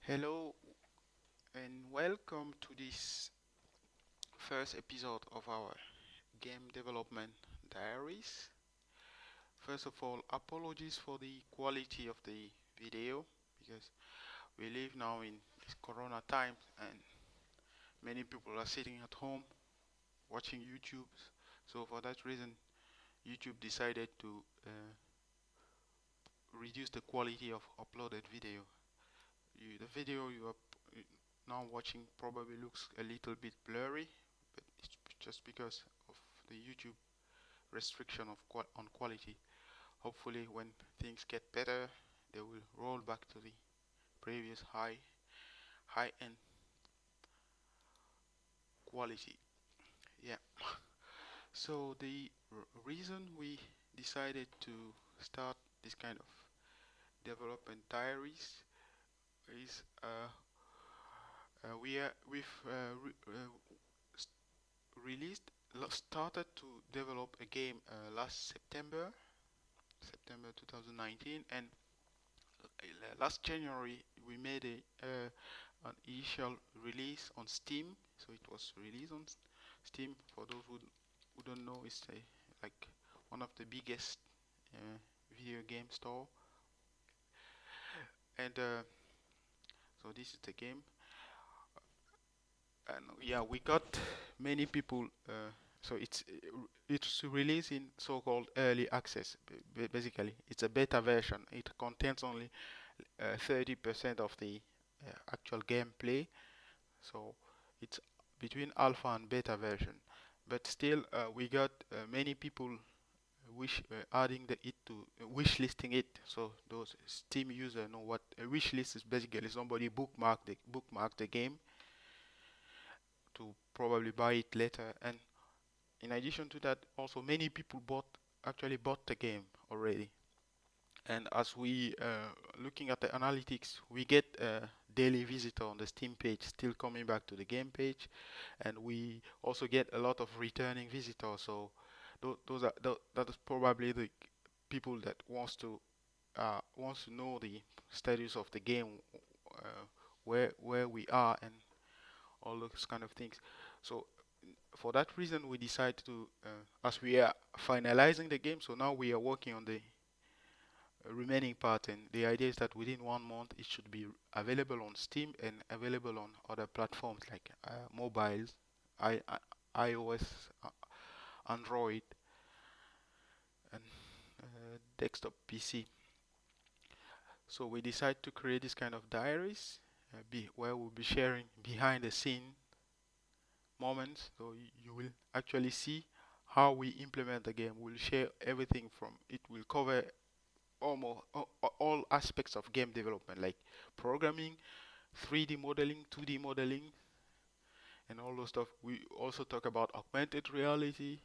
Hello and welcome to this first episode of our game development diaries. First of all, apologies for the quality of the video because we live now in this corona time and many people are sitting at home watching YouTube. So for that reason, YouTube decided to reduce the quality of uploaded video. The video you are now watching probably looks a little bit blurry, but it's just because of the YouTube restriction of on quality. Hopefully, when things get better, they will roll back to the previous high end quality. Yeah. So the reason we decided to start this kind of development diaries is we've released started to develop a game last September 2019, and last January we made an initial release on Steam. So it was released on Steam. For those who don't know, it's like one of the biggest uh, video game store. And so this is the game. And yeah, we got many people. So it's released in so-called early access. Basically, it's a beta version. It contains only 30% of the actual gameplay. So it's between alpha and beta version. But still, we got many people adding it to wish listing it. So those Steam users know what a wish list is. Basically, somebody bookmark the game to probably buy it later. And in addition to that, also many people actually bought the game already. And as we looking at the analytics, we get a daily visitor on the Steam page still coming back to the game page, and we also get a lot of returning visitors. So that is probably the people that wants to know the status of the game, uh, where we are, and all those kind of things. So for that reason, we decided to, as we are finalizing the game, so now we are working on the remaining part, and the idea is that within 1 month it should be available on Steam and available on other platforms like mobiles, iOS, Android, and desktop PC. So we decided to create this kind of diaries, where we'll be sharing behind the scene moments. So you will actually see how we implement the game. We'll share everything from it. Will cover almost all aspects of game development, like programming, 3D modeling, 2D modeling, and all those stuff. We also talk about augmented reality,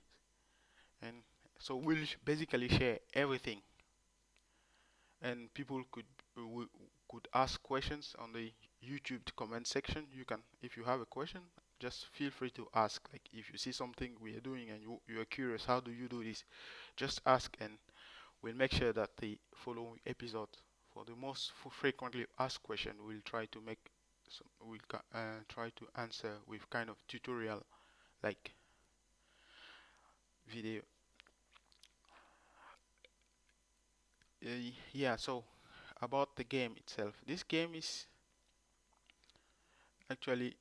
and so we'll basically share everything, and people could ask questions on the YouTube comment section. You can, if you have a question, just feel free to ask. Like if you see something we are doing and you are curious, how do you do this? Just ask, and we'll make sure that the following episode, for the most frequently asked question, we'll try to make try to answer with kind of tutorial like video. Yeah, so about the game itself, this game is actually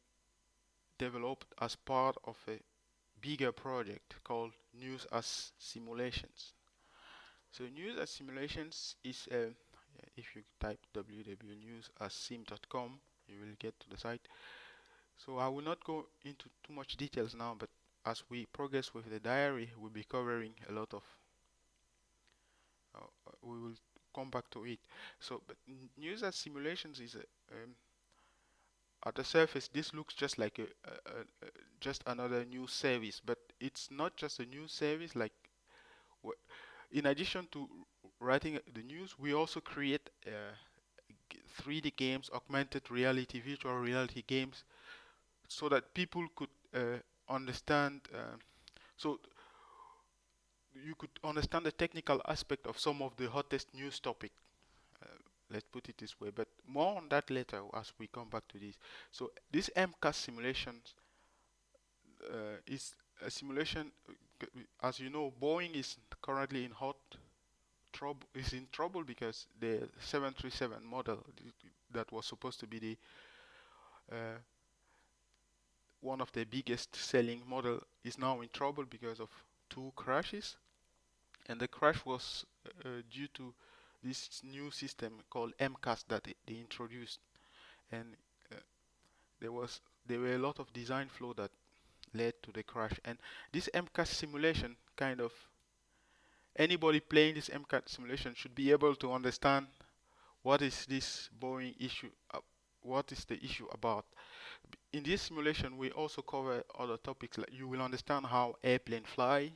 developed as part of a bigger project called News as Simulations. So News as Simulations is if you type www.newsassim.com, you will get to the site. So I will not go into too much details now, but as we progress with the diary, we'll be covering a lot of. We will come back to it. So, but news as simulations is at the surface. This looks just like just another news service, but it's not just a news service. Like, in addition to writing the news, we also create 3D games, augmented reality, virtual reality games, so that people could understand. So you could understand the technical aspect of some of the hottest news topic. let's put it this way, but more on that later as we come back to this. So this MCAS simulation is a simulation. As you know, Boeing is currently in hot trouble. Is in trouble because the 737 model that was supposed to be the uh, one of the biggest selling model is now in trouble because of two crashes, and the crash was due to this new system called MCAS that they introduced, and uh, there were a lot of design flaw that led to the crash. And this MCAS simulation, kind of anybody playing this MCAS simulation should be able to understand what is this Boeing issue, what is the issue about. In this simulation, we also cover other topics, like you will understand how airplanes fly,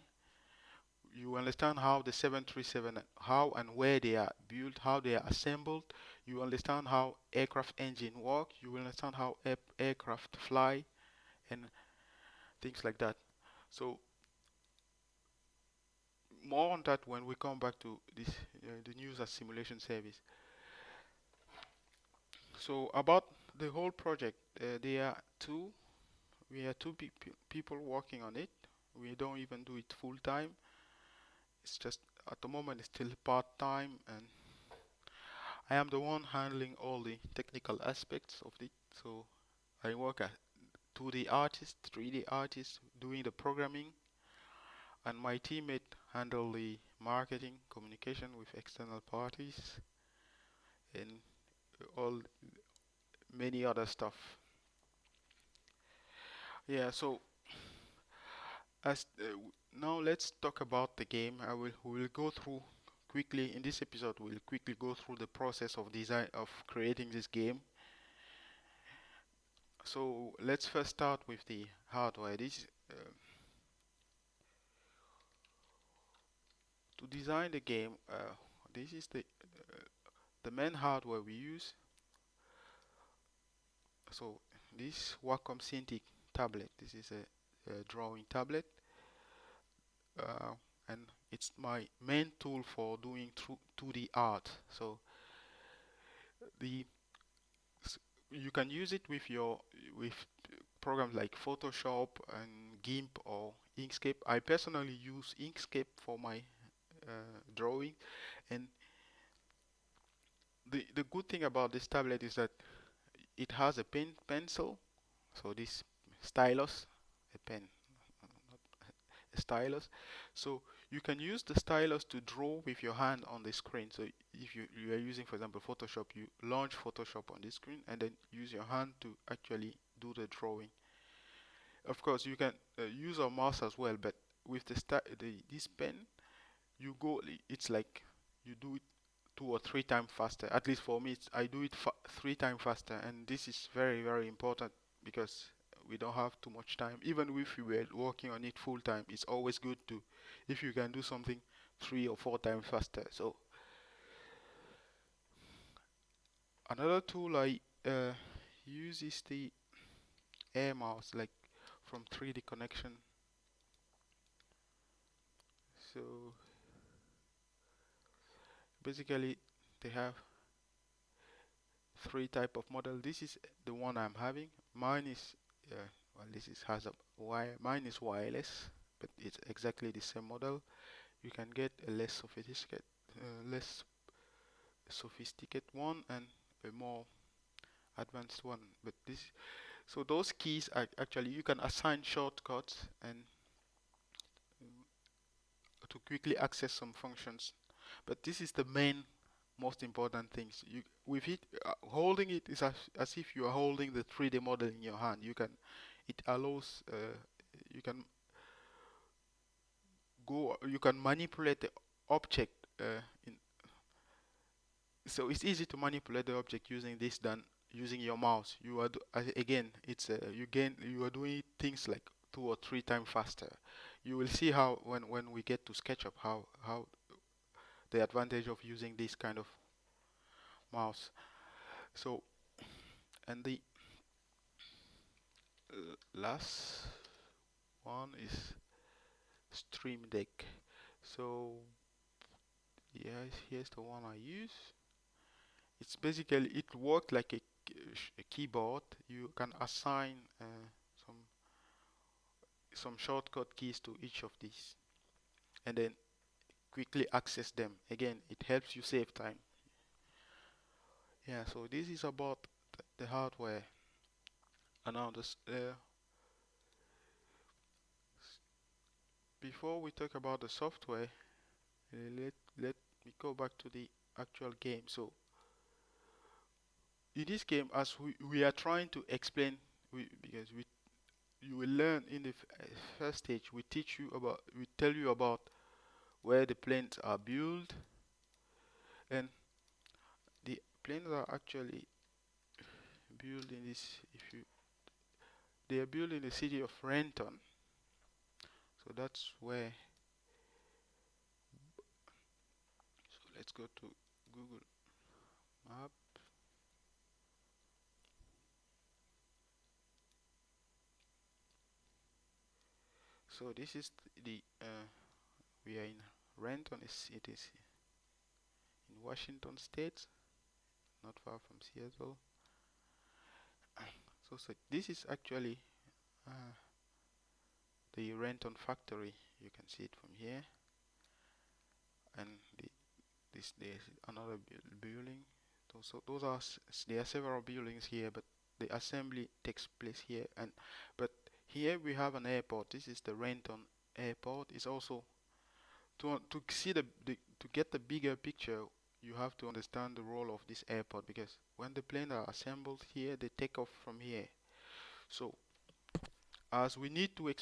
you understand how the 737, how and where they are built, how they are assembled, you understand how aircraft engine work, you will understand how aircraft fly, and things like that. So more on that when we come back to this the news as simulation service. So about the whole project, there are we are two people working on it. We don't even do it full time. It's just at the moment it's still part time, and I am the one handling all the technical aspects of it. So I work as 2D artist, 3D artist, doing the programming, and my teammate handle the marketing, communication with external parties, and all many other stuff. Yeah. So as now let's talk about the game. We will go through quickly in this episode. We'll quickly go through the process of design of creating this game. So let's first start with the hardware. This to design the game. This is the main hardware we use. So this Wacom Cintiq tablet. This is a drawing tablet, uh, and it's my main tool for doing 2D art. So the you can use it with programs like Photoshop and GIMP or Inkscape. I personally use Inkscape for my drawing, and the good thing about this tablet is that it has a pencil, so this stylus, a pen, not a stylus. So you can use the stylus to draw with your hand on the screen. So if you are using, for example, Photoshop, you launch Photoshop on this screen and then use your hand to actually do the drawing. Of course, you can use a mouse as well, but with this pen, you go. It's like you do it 2 or 3 times faster. At least for me, I do it 3 times faster, and this is very very important because we don't have too much time. Even if we were working on it full time, it's always good to if you can do something 3 or 4 times faster. So another tool I use is the air mouse, like from 3D Connection. So basically, they have three type of model. This is the one I'm having. Mine is well, this is has a wire. Mine is wireless, but it's exactly the same model. You can get a less sophisticated one and a more advanced one. But this, so those keys are actually you can assign shortcuts and to quickly access some functions. But this is the main most important things. You with it holding it is as if you are holding the 3D model in your hand. It allows you can you can manipulate the object in, so it's easy to manipulate the object using this than using your mouse. You are again it's you are doing things like 2 or 3 times faster. You will see how when we get to SketchUp how the advantage of using this kind of mouse. So and the last one is Stream Deck. So yeah, here's the one I use. it's basically it works like a keyboard. You can assign some some shortcut keys to each of these, and then quickly access them. Again, it helps you save time. Yeah, so this is about the hardware. And now before we talk about the software, let me go back to the actual game. So in this game, as we are trying to explain, because we you will learn in the first stage. We tell you about where the planes are built, and the planes are actually built in this. If you They are built in the city of Renton, so that's where. So let's go to Google Map. So this is the we are in Renton. It is in Washington State, not far from Seattle. So this is actually uh, the Renton factory. You can see it from here, and there's another building. So those are there are several buildings here, but the assembly takes place here. And but here we have an airport. This is the Renton Airport. It's also to see to get the bigger picture. You have to understand the role of this airport, because when the planes are assembled here, they take off from here. So as we need to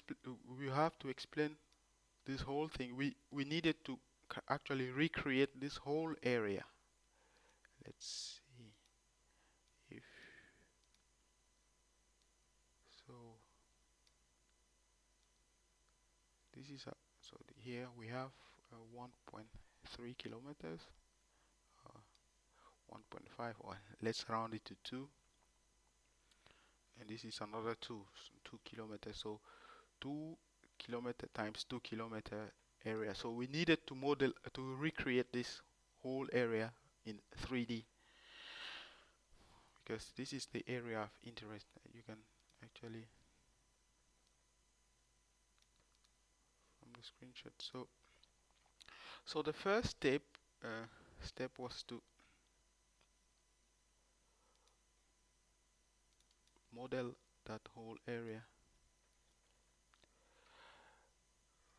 we have to explain this whole thing. We needed to actually recreate this whole area. Let's see if so. This is here we have 1.3 kilometers, uh, 1.5, or let's round it to 2, and this is another 2 kilometers. So 2 kilometer times 2 kilometer area. So we needed to model to recreate this whole area in 3D, because this is the area of interest. You can actually from the screenshot. So the first step was to model that whole area.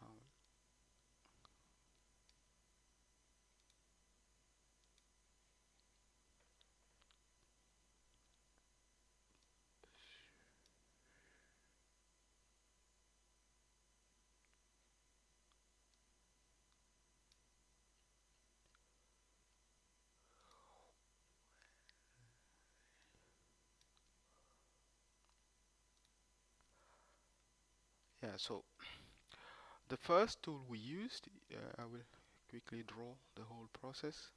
Um, yeah, so the first tool we used, I will quickly draw the whole process.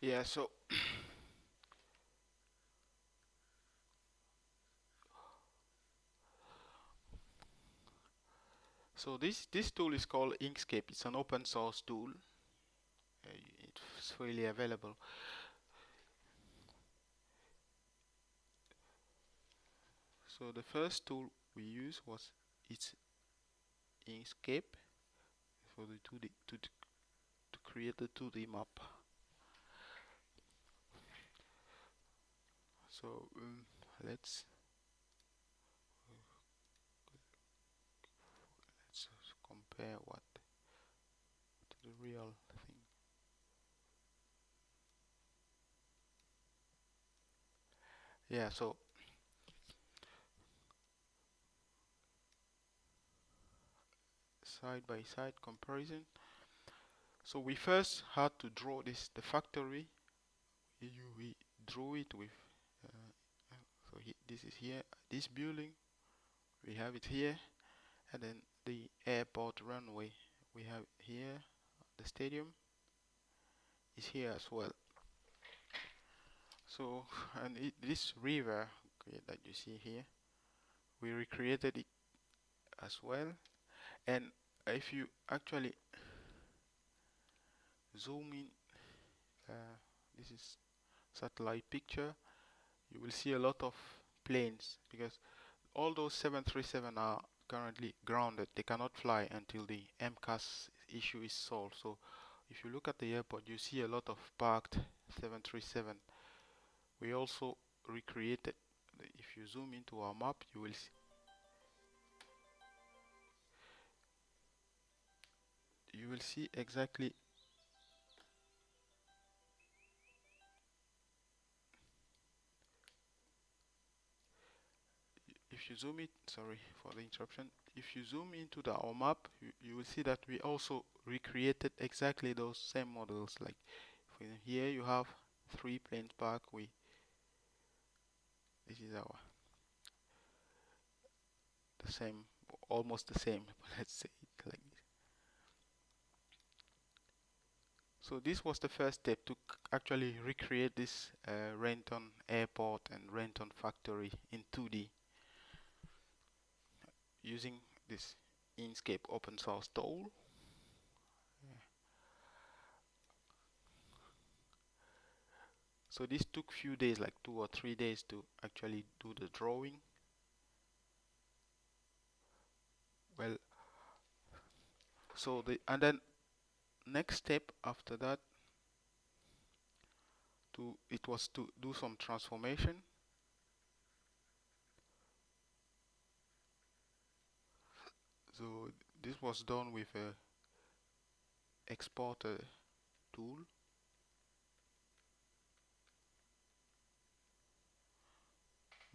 Yeah, so this tool is called Inkscape. It's an open source tool. It's freely available. So the first tool we used was it's Inkscape for the 2D to create the 2D map. So let's compare what to the real thing. Yeah, so side by side comparison. So we first had to draw the factory. We drew it with this is here, this building, we have it here, and then the airport runway we have here, the stadium is here as well. So and this river, okay, that you see here, we recreated it as well. And if you actually zoom in, this is satellite picture, you will see a lot of planes, because all those 737 are currently grounded. They cannot fly until the MCAS issue is solved. So if you look at the airport, you see a lot of parked 737. We also recreated. If you zoom into our map, you will see exactly. If you zoom it, sorry for the interruption. If you zoom into our map, you will see that we also recreated exactly those same models. Like here, you have 3 planes parked. This is our the same, almost the same. Let's say it like this. So this was the first step to actually recreate this Renton airport and Renton factory in 2D using this Inkscape open source tool. So this took few days, like 2 or 3 days, to actually do the drawing. Well, so and then next step after that, it was to do some transformation. So this was done with a exporter tool.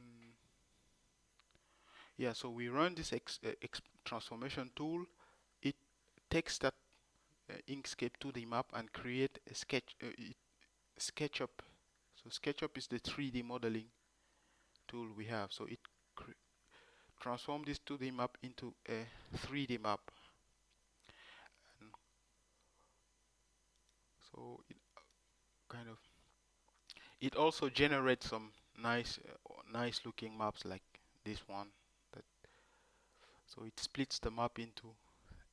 Mm. Yeah, so we run this transformation tool. It takes that Inkscape to the map and create a SketchUp. So SketchUp is the 3D modeling tool we have. So it transforms this 2D map into a 3D map. And so it also generates some nice looking maps like this one. So it splits the map into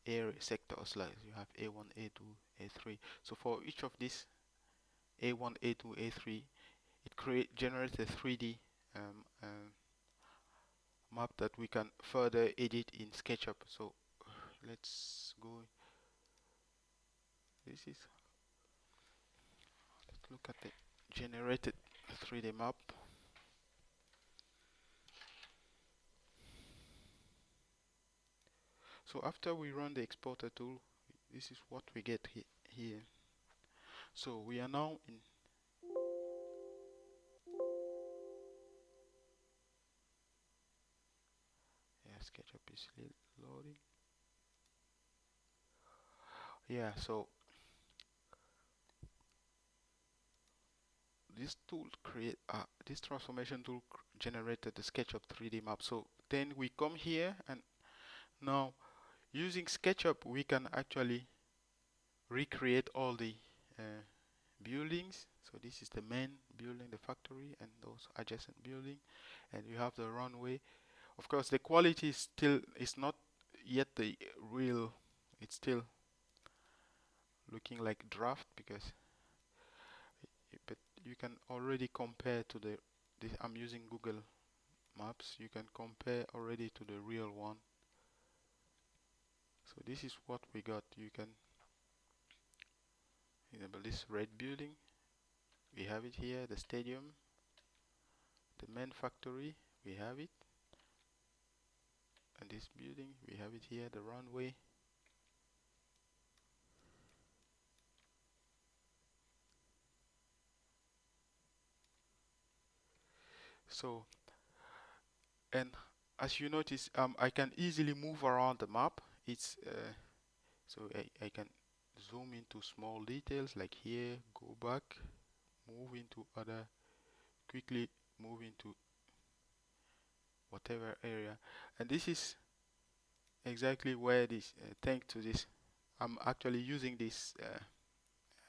area sectors, like you have A1, A2, A3. So for each of these A1, A2, A3, it generates a 3D map that we can further edit in SketchUp. So let's go. Let's look at the generated 3D map. So after we run the exporter tool, this is what we get here. So we are now in. Yeah, SketchUp is loading. Yeah, so this transformation tool generated the SketchUp 3D map. So then we come here, and now using SketchUp we can actually recreate all the buildings. So this is the main building, the factory, and those adjacent building, and you have the runway. Of course, the quality is not yet the real. It's still looking like draft, but you can already compare to I'm using Google Maps. You can compare already to the real one. So this is what we got. You can enable this red building. We have it here, the stadium, the main factory, we have it. And this building, we have it here, the runway. So, and as you notice, I can easily move around the map. So I can zoom into small details, like here, go back, move into other, quickly move into whatever area. And this is exactly where this, thanks to this, I'm actually using this,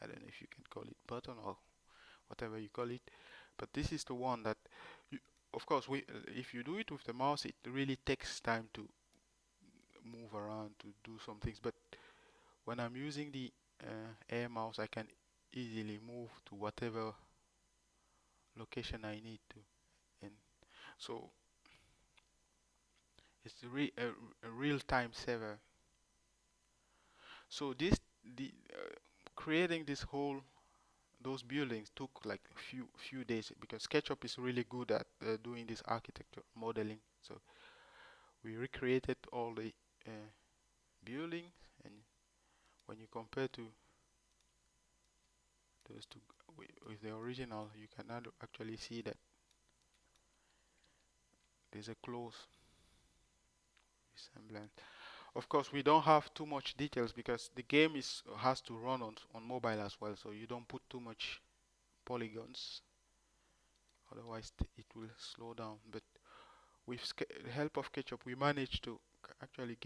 I don't know if you can call it button or whatever you call it, but this is the one that of course, if you do it with the mouse, it really takes time to move around to do some things. But when I'm using the air mouse, I can easily move to whatever location I need to. And so it's a real time saver. So creating this whole those buildings took like a few days because SketchUp is really good at doing this architecture modeling. So we recreated all the uh, buildings, and when you compare to those two with the original, you can actually see that there's a close resemblance. Of course, we don't have too much details because the game has to run on mobile as well, so you don't put too much polygons, otherwise it will slow down. But with the help of SketchUp, we managed to actually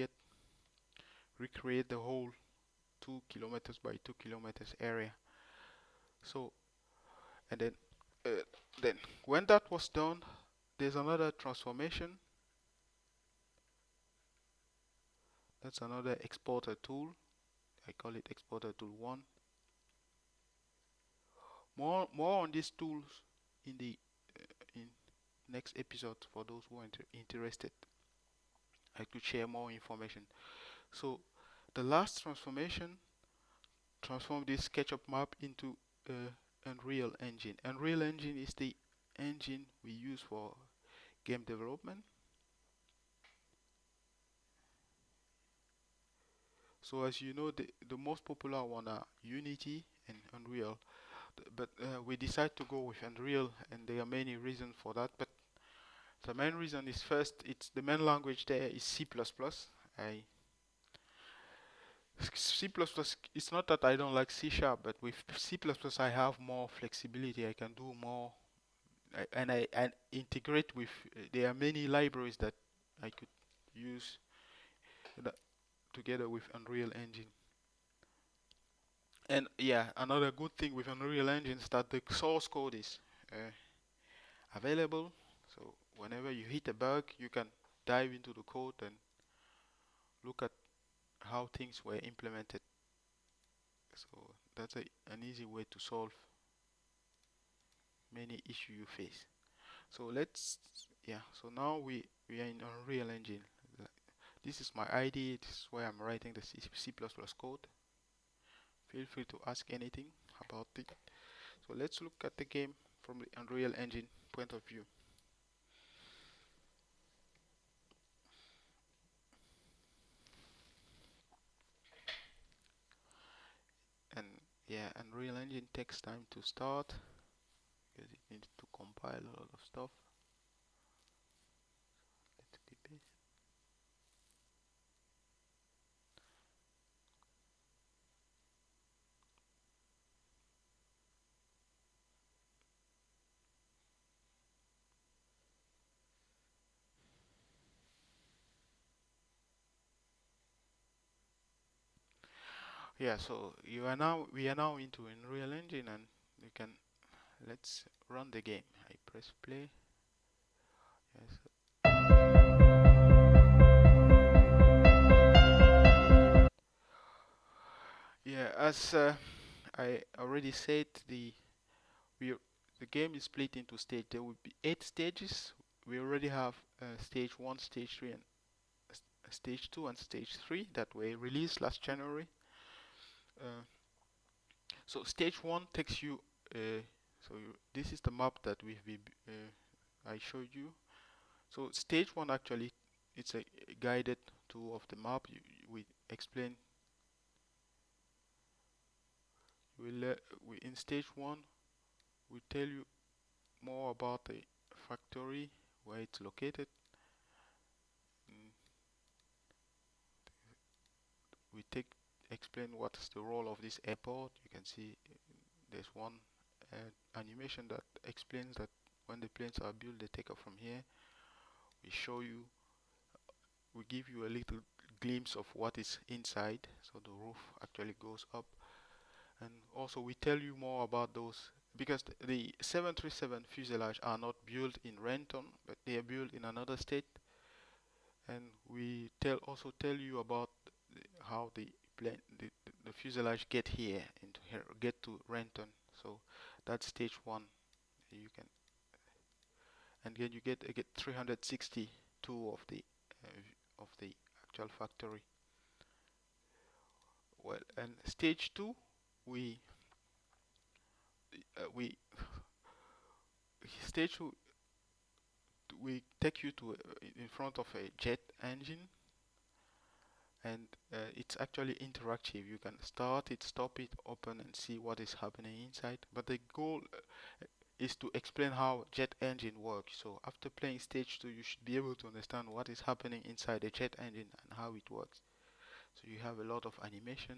recreate the whole 2 kilometers by 2 kilometers area. So, and uh, then when that was done, there's another transformation. That's another exporter tool. I call it exporter tool 1. More on these tools in the in next episode for those who are interested. I could share more information. So the last transformation transformed this SketchUp map into Unreal Engine. Unreal Engine is the engine we use for game development. So as you know, the most popular one are Unity and Unreal. But we decided to go with Unreal, and there are many reasons for that. But the main reason is first, it's the main language there is C++. I C++, it's not that I don't like C Sharp, but with C++ I have more flexibility. I can do more, and I integrate with. There are many libraries that I could use that together with Unreal Engine. And yeah, another good thing with Unreal Engine is that the source code is uh, available. So whenever you hit a bug, you can dive into the code and look at how things were implemented. So that's an easy way to solve many issues you face. So so now we are in Unreal Engine. This is my ID. This is where I'm writing the C++ code. Feel free to ask anything about it. So let's look at the game from the Unreal Engine point of view. And yeah, Unreal Engine takes time to start because it needs to compile a lot of stuff. Let's be patient. Yeah, so we are now into Unreal Engine, and you can let's run the game. I press play. Yes. Yeah, as I already said, we the game is split into stage. There will be 8 stages. We already have stage 1, stage 3, and stage 2 and stage 3 that were released last January. Uh, so stage 1 takes you. This is the map that I showed you. So stage 1 actually it's a guided tour of the map. We explain. We in stage 1 we tell you more about the factory, where it's located. Mm, we explain what's the role of this airport. You can see there's one animation that explains that when the planes are built, they take off from here. We show you, we give you a little glimpse of what is inside. So the roof actually goes up, and also we tell you more about those because the 737 fuselage are not built in Renton, but they are built in another state, and we also tell you about how the plane, the fuselage get here into here, get to Renton. So that's stage one. You can, and then you get 362 of the actual factory. Well, and stage two, we we stage two, we take you to in front of a jet engine, and it's actually interactive. You can start it, stop it, open, and see what is happening inside. But the goal is to explain how jet engine works. So after playing stage 2, you should be able to understand what is happening inside a jet engine and how it works. So you have a lot of animation,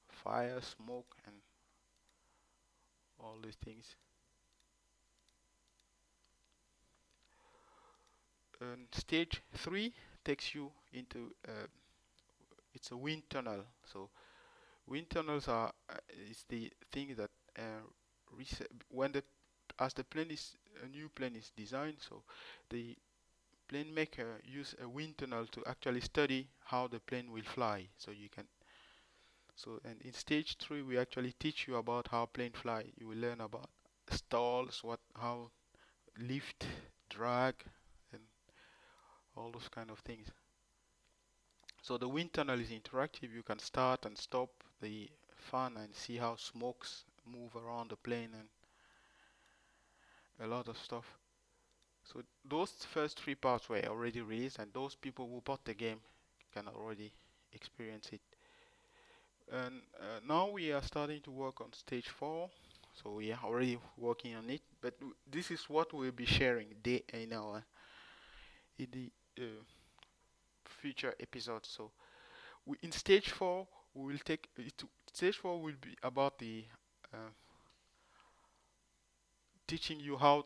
fire, smoke, and all these things. And stage 3 takes you into it's a wind tunnel. So wind tunnels are is the thing that when the as the plane is a new plane is designed, so the plane maker use a wind tunnel to actually study how the plane will fly. So you can and in stage 3 we actually teach you about how plane fly. You will learn about stalls, how lift, drag, and all those kind of things. So the wind tunnel is interactive. You can start and stop the fan and see how smokes move around the plane and a lot of stuff. So those first three parts were already released, and those people who bought the game can already experience it. And now we are starting to work on stage 4, so we are already working on it. But this is what we'll be sharing in our in the future episodes. So in stage 4, we will take it. Stage 4 will be about the uh, teaching you how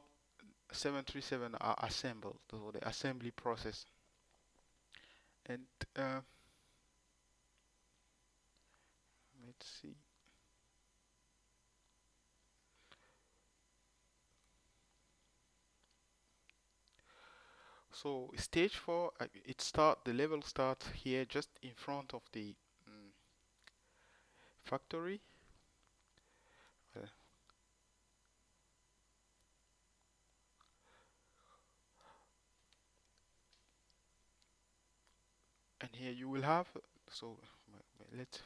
737 are assembled, so the assembly process. And let's see. So stage 4, the level starts here just in front of the factory. Uh, and here you will have, so let's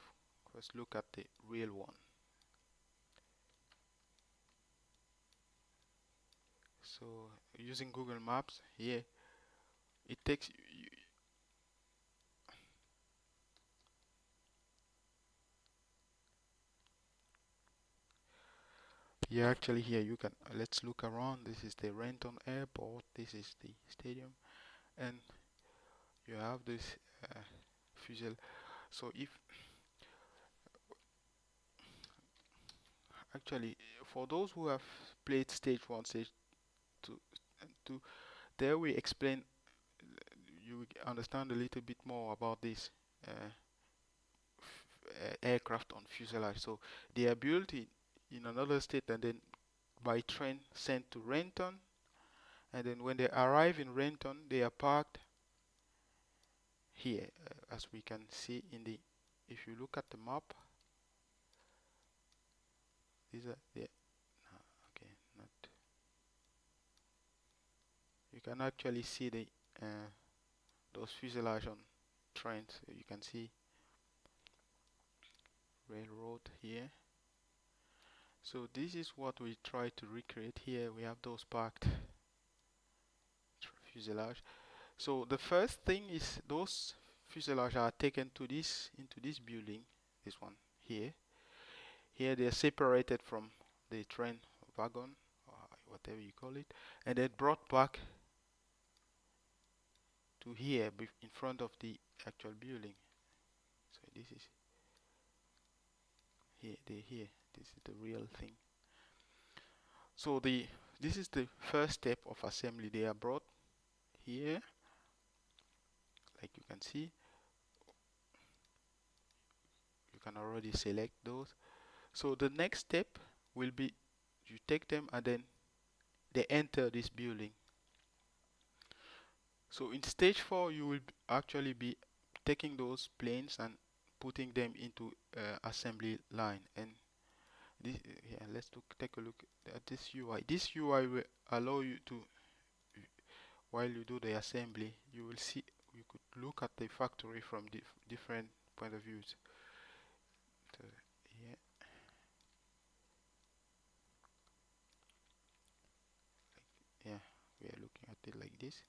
first look at the real one. So using Google Maps here, it takes yeah, actually here you can let's look around. This is the Renton Airport, this is the stadium, and you have this fuselage. So if actually for those who have played stage 1, stage 2 and 2, there we explain, you understand a little bit more about this aircraft on fuselage. So they are built in another state and then by train sent to Renton, and then when they arrive in Renton they are parked here, as we can see in the, if you look at the map, these are the okay, not, you can actually see the those fuselage on trains. You can see railroad here. So this is what we try to recreate here. We have those parked fuselage. So the first thing is those fuselage are taken to this into this building, this one here. Here they are separated from the train wagon, or whatever you call it, and then brought back to here in front of the actual building. So this is here. This is the real thing. So this is the first step of assembly. They are brought here, like you can see. You can already select those. So the next step will be you take them and then they enter this building. So in stage 4 you will actually be taking those planes and putting them into assembly line. And this, yeah, take a look at this UI. This UI will allow you to, while you do the assembly, you will see, you could look at the factory from different point of views. So, yeah, yeah, we are looking at it like this,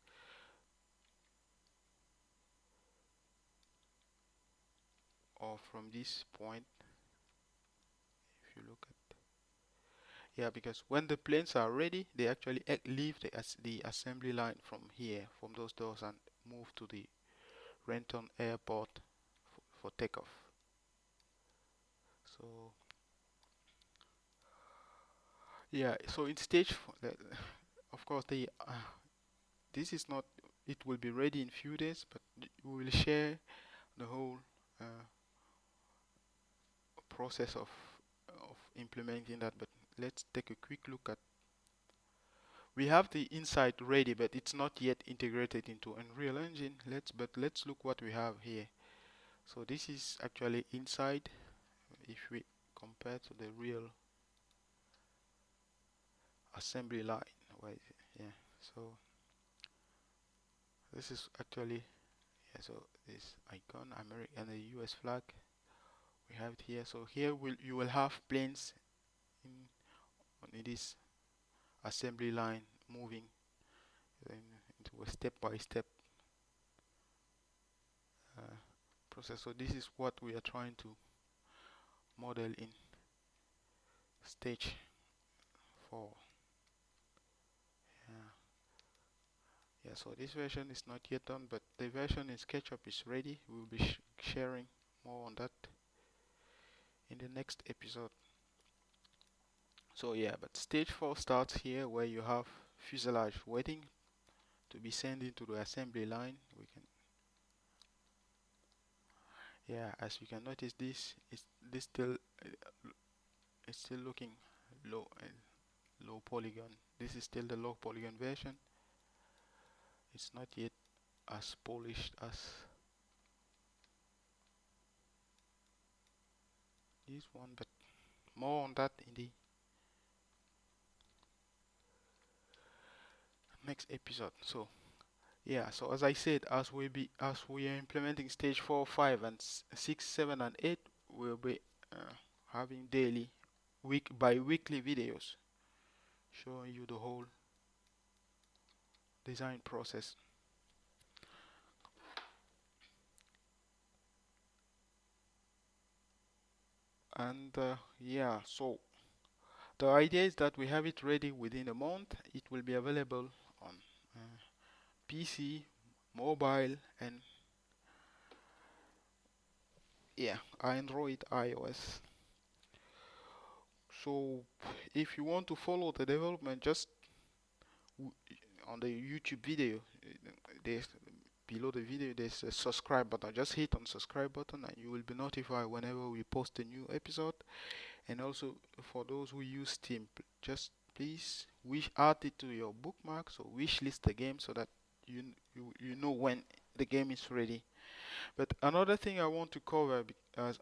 or from this point. If you look at, yeah, because when the planes are ready, they actually leave the assembly line from here, from those doors, and move to the Renton Airport for takeoff. So yeah, so in stage of course this is not, it will be ready in few days, but we will share the whole uh, process of implementing that. But let's take a quick look at, we have the inside ready, but it's not yet integrated into Unreal Engine. Let's look what we have here. So this is actually inside. If we compare to the real assembly line, where is it? Yeah, so this is actually, yeah, so this icon, American and the US flag, we have it here. So here you will have planes in on this assembly line moving into a step-by-step uh, process. So this is what we are trying to model in stage 4. Yeah. Yeah, so this version is not yet done, but the version in SketchUp is ready. We'll be sharing more on that in the next episode. So yeah, but stage 4 starts here, where you have fuselage waiting to be sent into the assembly line. We can, yeah, as you can notice, this still it's still looking low low polygon. This is still the low polygon version. It's not yet as polished as this one, but more on that in the next episode. So yeah, so as I said, as we are implementing stage 4, 5, and 6, 7, and 8, we'll be having daily, weekly videos showing you the whole design process. And yeah, so the idea is that we have it ready within a month. It will be available on PC, mobile, and yeah, Android, iOS. So if you want to follow the development, just on the YouTube video, there's below the video there's a subscribe button. Just hit on subscribe button and you will be notified whenever we post a new episode. And also for those who use Steam, just please add it to your bookmarks or wish list the game, so that you know when the game is ready. But another thing I want to cover, because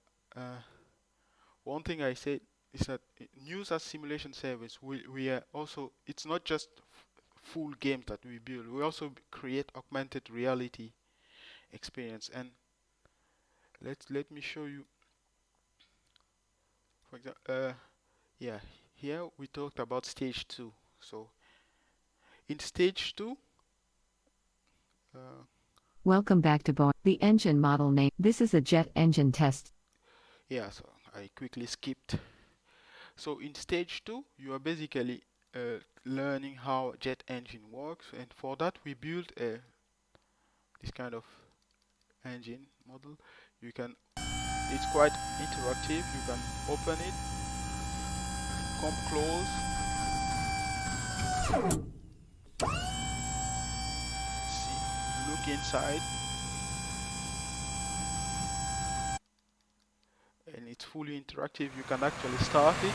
one thing I said is that MCAS Simulation Service, we are also, it's not just full games that we build. We also create augmented reality experience. And let me show you. For example, yeah, here we talked about stage 2. So in stage 2, uh, Welcome back to Boeing. The engine model name. This is a jet engine test. yeah, so I quickly skipped. So in stage 2, you are basically learning how jet engine works, and for that we built this kind of engine model. You can, it's quite interactive. You can open it, come close, see, look inside, and it's fully interactive. You can actually start it,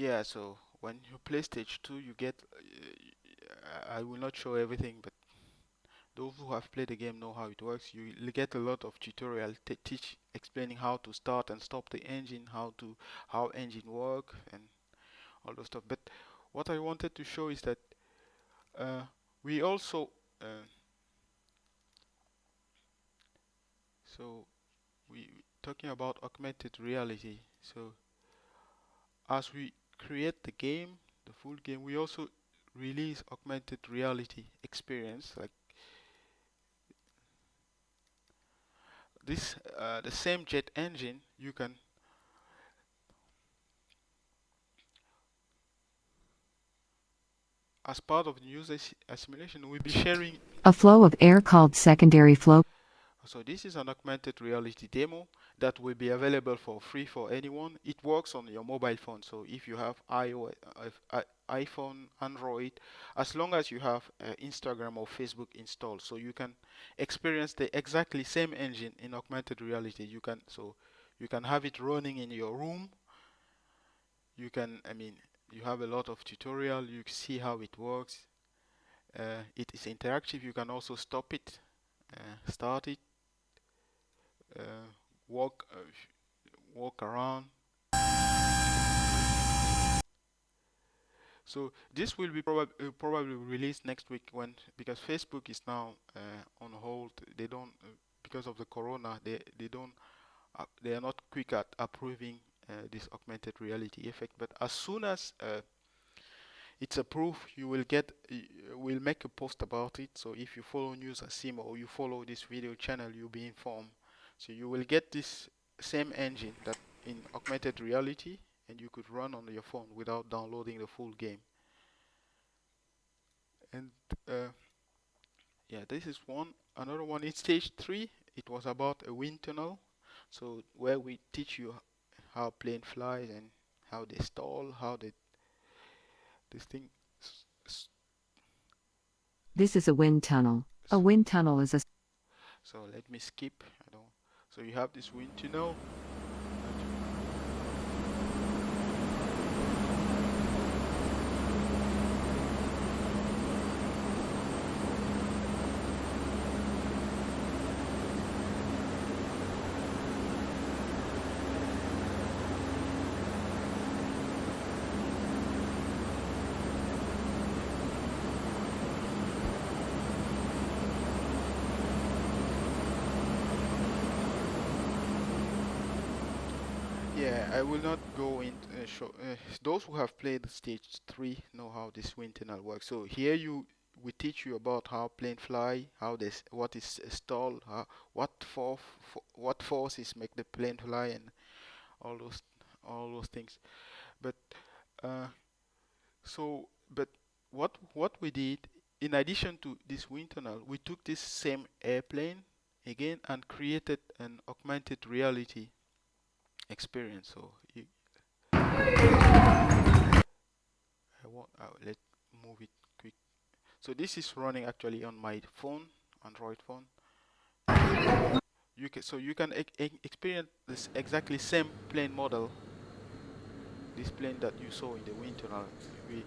yeah, so when you play stage 2, you get. I will not show everything, but those who have played the game know how it works. You get a lot of tutorial teach explaining how to start and stop the engine, how engine work, and all those stuff. But what I wanted to show is that uh, we also uh, so we talking about augmented reality. So as we create the game, the full game, we also release augmented reality experience like this. The same jet engine you can, as part of the user simulation, we'll be sharing. A flow of air called secondary flow. So this is an augmented reality demo that will be available for free for anyone. It works on your mobile phone. So if you have iOS, iPhone, Android, as long as you have Instagram or Facebook installed, so you can experience the exactly same engine in augmented reality. You can have it running in your room. I mean, you have a lot of tutorial. You see how it works. It is interactive. You can also stop it, start it, uh, walk walk around. So this will be probably released next week when, because Facebook is now on hold. They don't because of the corona. They don't they are not quick at approving this augmented reality effect. But as soon as it's approved, you will get we'll make a post about it. So if you follow News Asim or you follow this video channel, you'll be informed. So you will get this same engine that in augmented reality, and you could run on your phone without downloading the full game. And uh, yeah, this is one. Another one in stage 3, it was about a wind tunnel. So where we teach you how plane flies and how they stall, how they this thing. This is a wind tunnel. A wind tunnel is a So let me skip. I don't. So you have this wind tunnel. Yeah, I will not go into show. Those who have played stage 3 know how this wind tunnel works. So here we teach you about how plane fly, how this what is stall, what forces make the plane fly, and all those things. But uh, but what we did in addition to this wind tunnel, we took this same airplane again and created an augmented reality experience. So let move it quick. So this is running actually on my phone, Android phone. You can experience this exactly same plane model, this plane that you saw in the wind tunnel. We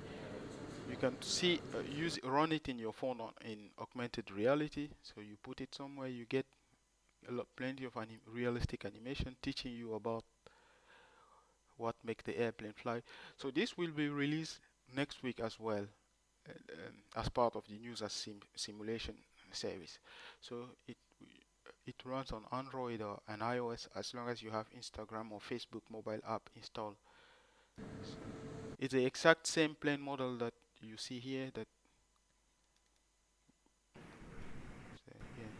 You can see use run it in your phone in augmented reality. So you put it somewhere, you get plenty of realistic animation teaching you about what make the airplane fly. So this will be released next week as well, as part of the News as Simulation service. So it runs on Android or an iOS as long as you have Instagram or Facebook mobile app installed. So it's the exact same plane model that you see here. Yeah.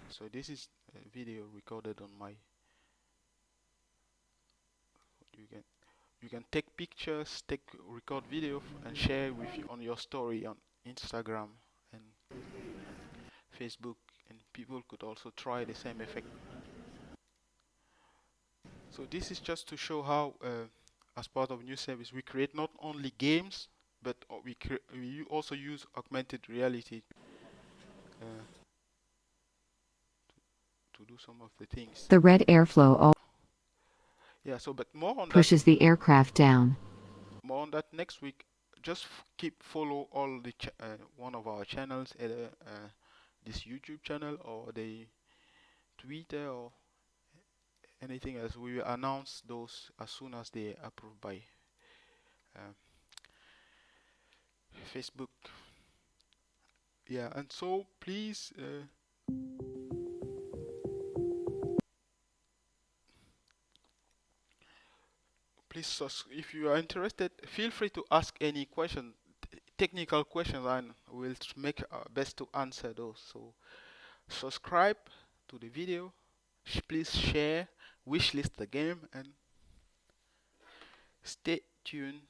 So this is a video recorded on my. You can take pictures, record video, and share with you on your story on Instagram and Facebook, and people could also try the same effect. So this is just to show how, as part of new service, we create not only games, but we also use augmented reality uh, to do some of the things. the red airflow Yeah. So, but more on that. pushes the aircraft down. more on that next week. Just keep follow all the one of our channels, either this YouTube channel or the Twitter or anything else. We will announce those as soon as they are approved by uh, Facebook. Yeah, and so please, if you are interested, feel free to ask any question, technical questions, and we'll make our best to answer those. So subscribe to the video, please share, wishlist the game, and stay tuned